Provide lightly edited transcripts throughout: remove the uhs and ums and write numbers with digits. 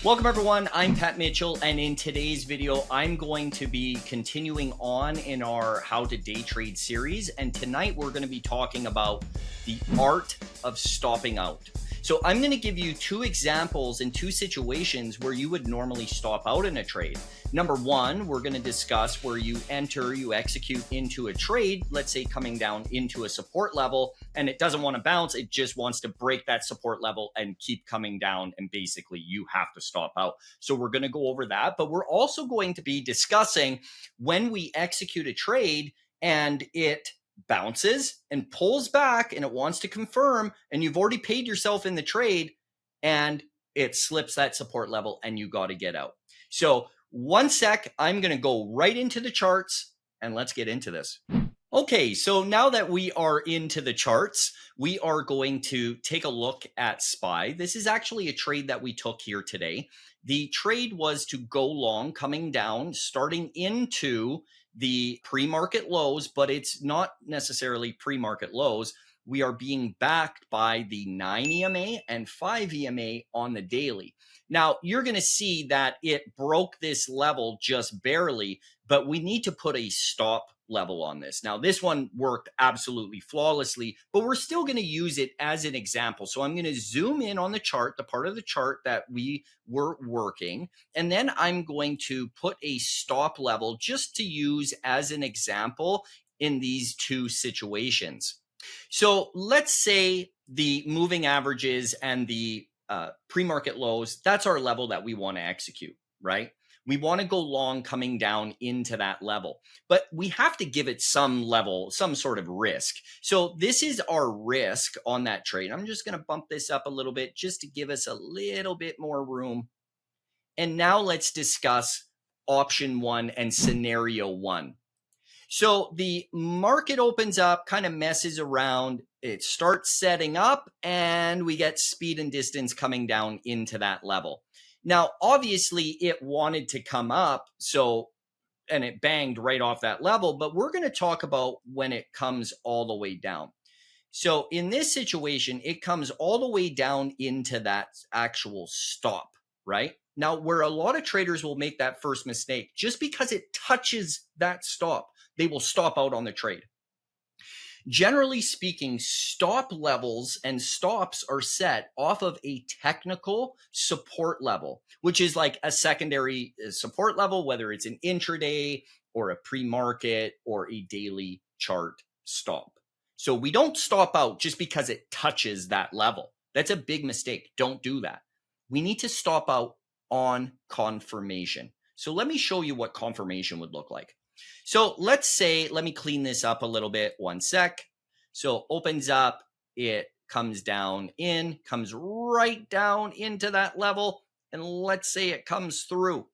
Welcome everyone, I'm Pat Mitchell, and in today's video, I'm going to be continuing on in our How to Day Trade series. And tonight we're going to be talking about the art of stopping out. So I'm going to give you two examples in two situations where you would normally stop out in a trade. Number one, we're going to discuss where you execute into a trade, let's say coming down into a support level, and it doesn't want to bounce. It just wants to break that support level and keep coming down. And basically you have to stop out. So we're going to go over that, but we're also going to be discussing when we execute a trade and it bounces and pulls back and it wants to confirm, and you've already paid yourself in the trade and it slips that support level and you got to get out. So one sec, I'm going to go right into the charts and let's get into this. Okay, so now that we are into the charts, we are going to take a look at SPY. This is actually a trade that we took here today. The trade was to go long coming down, starting into the pre-market lows, but it's not necessarily pre-market lows. We are being backed by the 9 EMA and 5 EMA on the daily. Now, you're going to see that it broke this level just barely, but we need to put a stop level on this. Now, this one worked absolutely flawlessly, but we're still going to use it as an example. So I'm going to zoom in on the chart, the part of the chart that we were working, and then I'm going to put a stop level just to use as an example in these two situations. So let's say the moving averages and the pre-market lows, that's our level that we want to execute, right? We want to go long coming down into that level, but we have to give it some level, some sort of risk. So this is our risk on that trade. I'm just going to bump this up a little bit just to give us a little bit more room. And now let's discuss option one and scenario one. So the market opens up, kind of messes around. It starts setting up and we get speed and distance coming down into that level. Now, obviously it wanted to come up, and it banged right off that level, but we're going to talk about when it comes all the way down. So in this situation, it comes all the way down into that actual stop, right? Now, where a lot of traders will make that first mistake, just because it touches that stop, they will stop out on the trade. Generally speaking, stop levels and stops are set off of a technical support level, which is like a secondary support level, whether it's an intraday or a pre-market or a daily chart stop. So we don't stop out just because it touches that level. That's a big mistake. Don't do that. We need to stop out on confirmation. So let me show you what confirmation would look like. So let's say, let me clean this up a little bit. One sec. So opens up, it comes down in, comes right down into that level. And let's say it comes through.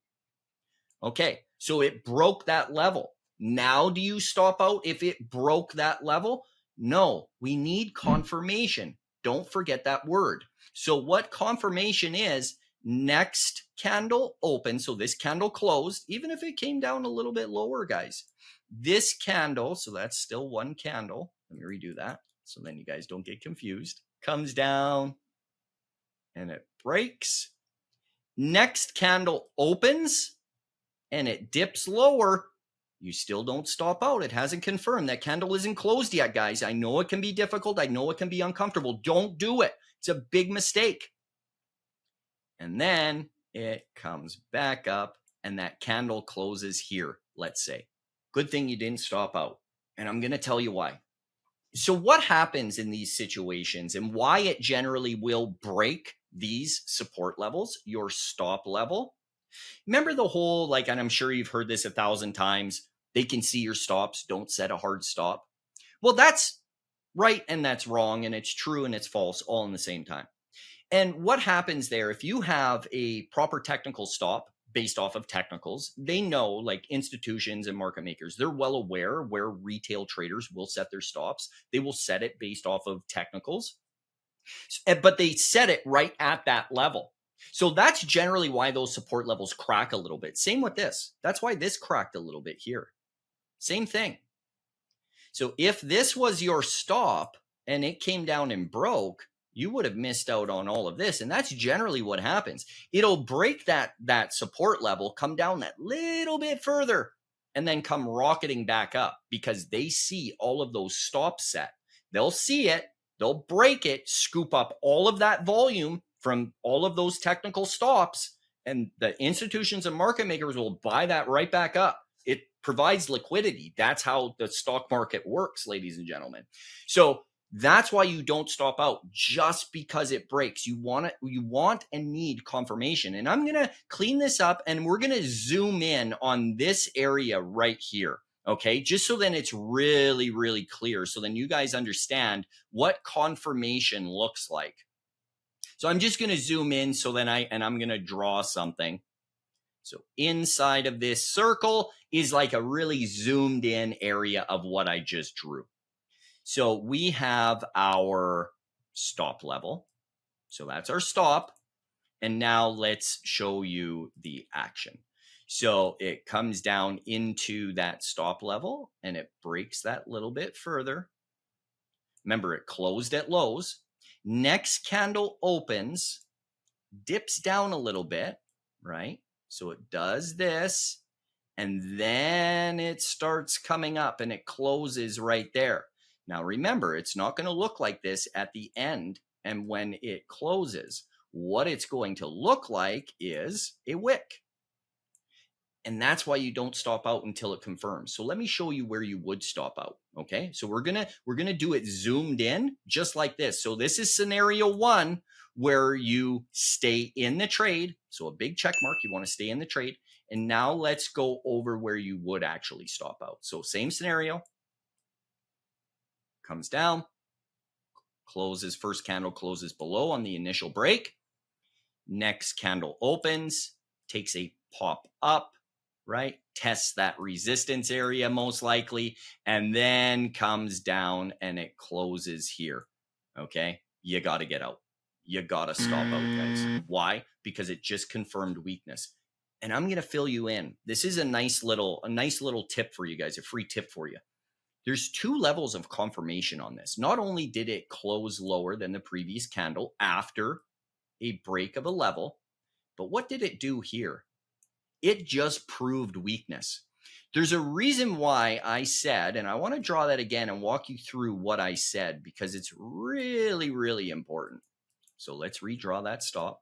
Okay, so it broke that level. Now do you stop out if it broke that level? No, we need confirmation. Don't forget that word. So what confirmation is, next candle open. So this candle closed, even if it came down a little bit lower, guys. This candle, so that's still one candle. Let me redo that so then you guys don't get confused. Comes down and it breaks. Next candle opens and it dips lower. You still don't stop out. It hasn't confirmed. That candle isn't closed yet, guys. I know it can be difficult. I know it can be uncomfortable. Don't do it. It's a big mistake. And then it comes back up and that candle closes here, let's say. Good thing you didn't stop out. And I'm going to tell you why. So what happens in these situations and why it generally will break these support levels, your stop level? Remember the whole, and I'm sure you've heard this 1,000 times, they can see your stops, don't set a hard stop. Well, that's right and that's wrong, and it's true and it's false all in the same time. And what happens there, if you have a proper technical stop based off of technicals, they know, like institutions and market makers, they're well aware where retail traders will set their stops. They will set it based off of technicals, but they set it right at that level. So that's generally why those support levels crack a little bit. Same with this. That's why this cracked a little bit here. Same thing. So if this was your stop and it came down and broke, you would have missed out on all of this. And that's generally what happens. It'll break that support level, come down that little bit further, and then come rocketing back up because they see all of those stops set. They'll see it, they'll break it, scoop up all of that volume from all of those technical stops, and the institutions and market makers will buy that right back up. It provides liquidity. That's how the stock market works, ladies and gentlemen. So that's why you don't stop out just because it breaks. You want and need confirmation. And I'm going to clean this up and we're going to zoom in on this area right here. Okay, just so then it's really, really clear. So then you guys understand what confirmation looks like. So I'm just going to zoom in so then I'm going to draw something. So inside of this circle is like a really zoomed in area of what I just drew. So we have our stop level. So that's our stop. And now let's show you the action. So it comes down into that stop level and it breaks that little bit further. Remember, it closed at lows. Next candle opens, dips down a little bit, right? So it does this, and then it starts coming up and it closes right there. Now, remember, it's not going to look like this at the end. And when it closes, what it's going to look like is a wick. And that's why you don't stop out until it confirms. So let me show you where you would stop out. Okay. So we're going to do it zoomed in just like this. So this is scenario one where you stay in the trade. So a big check mark, you want to stay in the trade. And now let's go over where you would actually stop out. So same scenario. Comes down, closes, first candle closes below on the initial break. Next candle opens, takes a pop up, right? Tests that resistance area most likely, and then comes down and it closes here. Okay, you got to get out. You got to stop out, guys. Why? Because it just confirmed weakness. And I'm going to fill you in. This is a nice little tip for you guys, a free tip for you. There's two levels of confirmation on this. Not only did it close lower than the previous candle after a break of a level, but what did it do here? It just proved weakness. There's a reason why I said, and I want to draw that again and walk you through what I said because it's really, really important. So let's redraw that stop.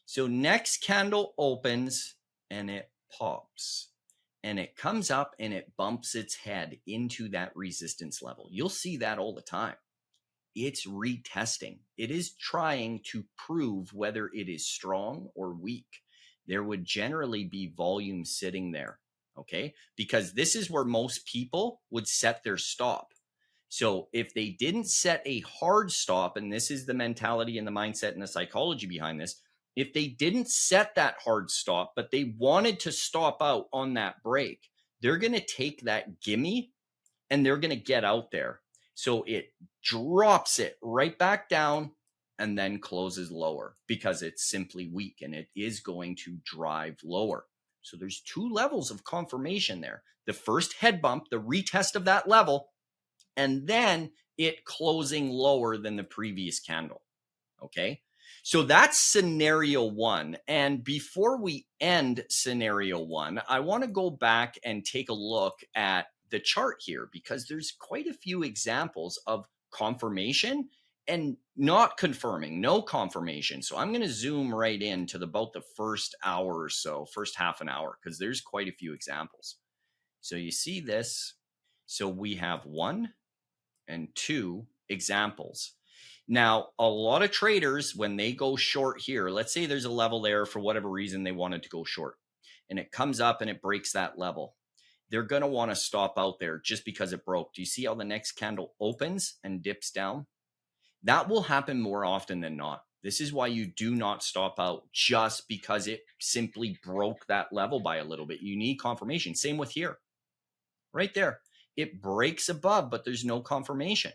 So next candle opens and it pops. And it comes up and it bumps its head into that resistance level. You'll see that all the time. It's retesting. It is trying to prove whether it is strong or weak. There would generally be volume sitting there, okay? Because this is where most people would set their stop. So if they didn't set a hard stop, and this is the mentality and the mindset and the psychology behind this, if they didn't set that hard stop, but they wanted to stop out on that break, they're going to take that gimme and they're going to get out there. So it drops it right back down and then closes lower because it's simply weak and it is going to drive lower. So there's two levels of confirmation there. The first head bump, the retest of that level, and then it closing lower than the previous candle. Okay. So that's scenario one. And before we end scenario one, I want to go back and take a look at the chart here because there's quite a few examples of confirmation and not confirming, no confirmation. So I'm going to zoom right into about the first hour or so, first half an hour, because there's quite a few examples. So you see this. So we have 1 and 2 examples. Now, a lot of traders, when they go short here, let's say there's a level there for whatever reason they wanted to go short, and it comes up and it breaks that level. They're going to want to stop out there just because it broke. Do you see how the next candle opens and dips down? That will happen more often than not. This is why you do not stop out just because it simply broke that level by a little bit. You need confirmation. Same with here. Right there. It breaks above, but there's no confirmation.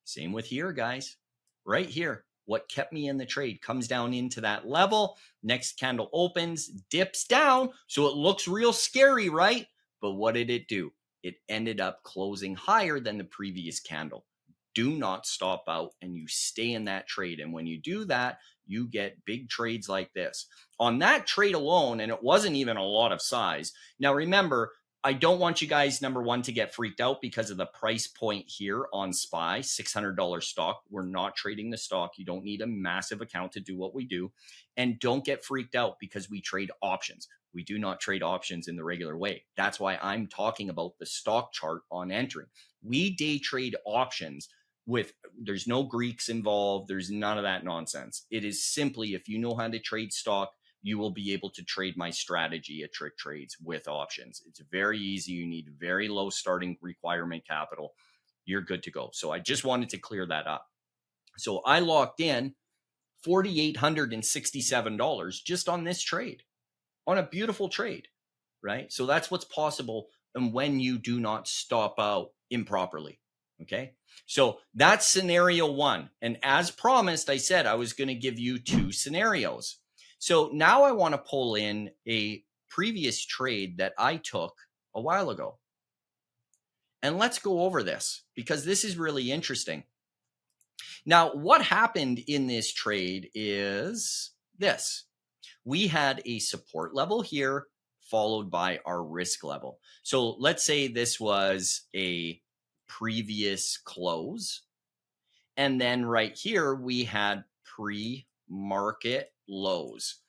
Same with here, guys. Right here. What kept me in the trade comes down into that level. Next candle opens, dips down. So it looks real scary, right? But what did it do? It ended up closing higher than the previous candle. do not stop out and you stay in that trade. And when you do that, you get big trades like this. On that trade alone, and it wasn't even a lot of size. Now, remember, I don't want you guys, number one, to get freaked out because of the price point here on SPY, $600 stock. We're not trading the stock. You don't need a massive account to do what we do. And don't get freaked out because we trade options. We do not trade options in the regular way. That's why I'm talking about the stock chart on entering. We day trade options there's no Greeks involved. There's none of that nonsense. It is simply, if you know how to trade stock, you will be able to trade my strategy at Trick Trades with options. It's very easy. You need very low starting requirement capital. You're good to go. So I just wanted to clear that up. So I locked in $4,867 just on this trade, on a beautiful trade, right? So that's what's possible and when you do not stop out improperly. Okay. So that's scenario one. And as promised, I said I was going to give you two scenarios. So now I want to pull in a previous trade that I took a while ago. And let's go over this because this is really interesting. Now, what happened in this trade is this. We had a support level here followed by our risk level. So let's say this was a previous close. And then right here, we had pre-market lows.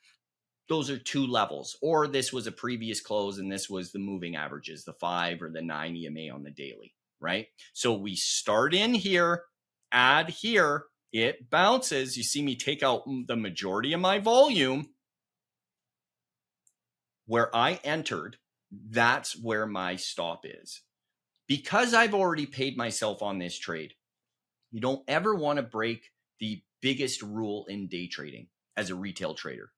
Those are two levels. Or this was a previous close and this was the moving averages, the 5 or the 9 EMA on the daily, right? So we start in here, add here, it bounces. You see me take out the majority of my volume. Where I entered, that's where my stop is. Because I've already paid myself on this trade, you don't ever want to break the biggest rule in day trading as a retail trader,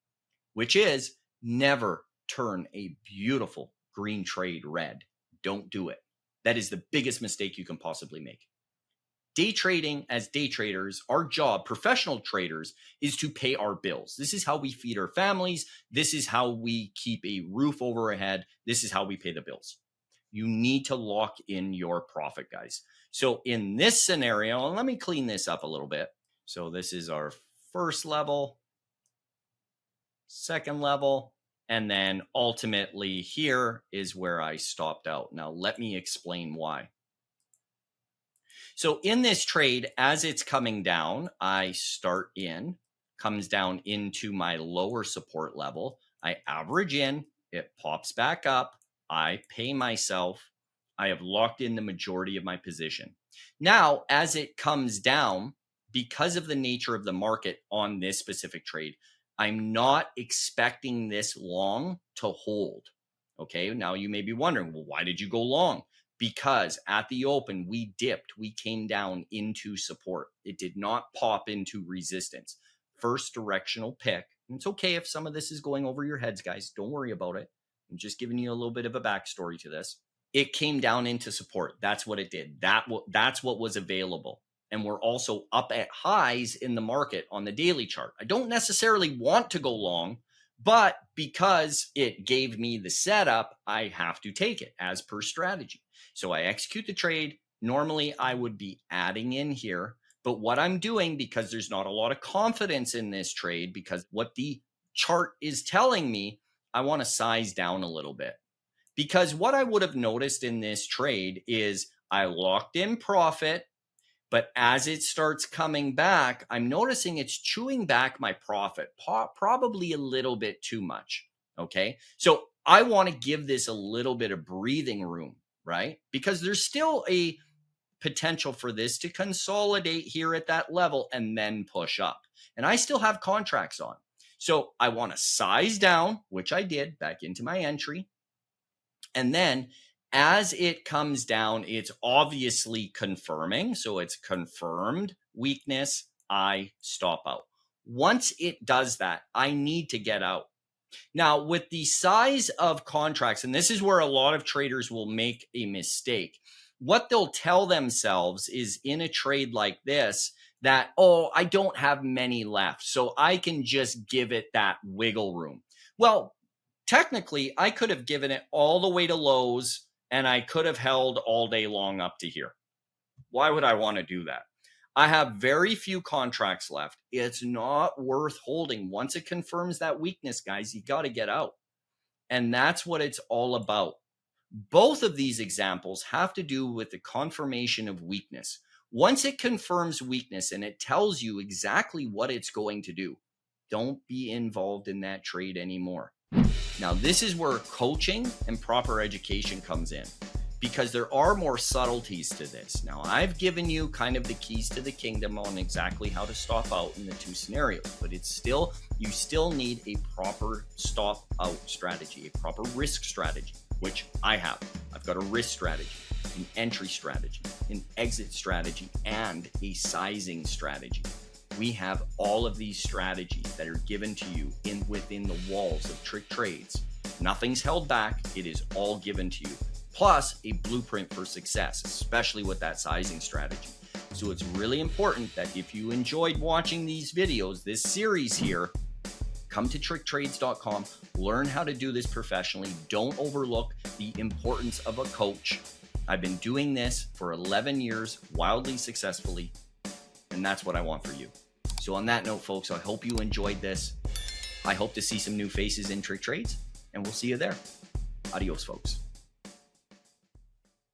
which is never turn a beautiful green trade red. Don't do it. That is the biggest mistake you can possibly make. Day trading, as day traders, our job, professional traders, is to pay our bills. This is how we feed our families. This is how we keep a roof over our head. This is how we pay the bills. You need to lock in your profit, guys. So in this scenario, and let me clean this up a little bit. So this is our first level, second level, and then ultimately here is where I stopped out. Now let me explain why. So in this trade, as it's coming down, I start in, comes down into my lower support level. I average in, it pops back up. I pay myself. I have locked in the majority of my position. Now, as it comes down, because of the nature of the market on this specific trade, I'm not expecting this long to hold. Okay, now you may be wondering, well, why did you go long? Because at the open, we dipped, we came down into support. It did not pop into resistance. First directional pick. And it's okay if some of this is going over your heads, guys. Don't worry about it. I'm just giving you a little bit of a backstory to this. It came down into support. That's what it did. That's what was available. And we're also up at highs in the market on the daily chart. I don't necessarily want to go long, but because it gave me the setup, I have to take it as per strategy. So I execute the trade. Normally, I would be adding in here. But what I'm doing, because there's not a lot of confidence in this trade, because what the chart is telling me, I want to size down a little bit. Because what I would have noticed in this trade is I locked in profit, but as it starts coming back, I'm noticing it's chewing back my profit, probably a little bit too much. Okay. So I want to give this a little bit of breathing room, right? Because there's still a potential for this to consolidate here at that level and then push up. And I still have contracts on. So I want to size down, which I did back into my entry. And then as it comes down, it's obviously confirming. So it's confirmed weakness. I stop out. Once it does that, I need to get out. Now, with the size of contracts, and this is where a lot of traders will make a mistake, what they'll tell themselves is in a trade like this that, oh, I don't have many left, so I can just give it that wiggle room. Well, technically, I could have given it all the way to lows and I could have held all day long up to here. Why would I want to do that? I have very few contracts left. It's not worth holding. Once it confirms that weakness, guys, you got to get out. And that's what it's all about. Both of these examples have to do with the confirmation of weakness. Once it confirms weakness and it tells you exactly what it's going to do, don't be involved in that trade anymore. Now, this is where coaching and proper education comes in, because there are more subtleties to this. Now, I've given you kind of the keys to the kingdom on exactly how to stop out in the two scenarios, but you still need a proper stop out strategy, a proper risk strategy, which I have. I've got a risk strategy, an entry strategy, an exit strategy, and a sizing strategy. We have all of these strategies that are given to you within the walls of Trick Trades. Nothing's held back. It is all given to you. Plus a blueprint for success, especially with that sizing strategy. So it's really important that if you enjoyed watching these videos, this series here, come to tricktrades.com, learn how to do this professionally. Don't overlook the importance of a coach. I've been doing this for 11 years, wildly successfully, and that's what I want for you. So on that note, folks, I hope you enjoyed this. I hope to see some new faces in Trick Trades, and we'll see you there. Adios, folks.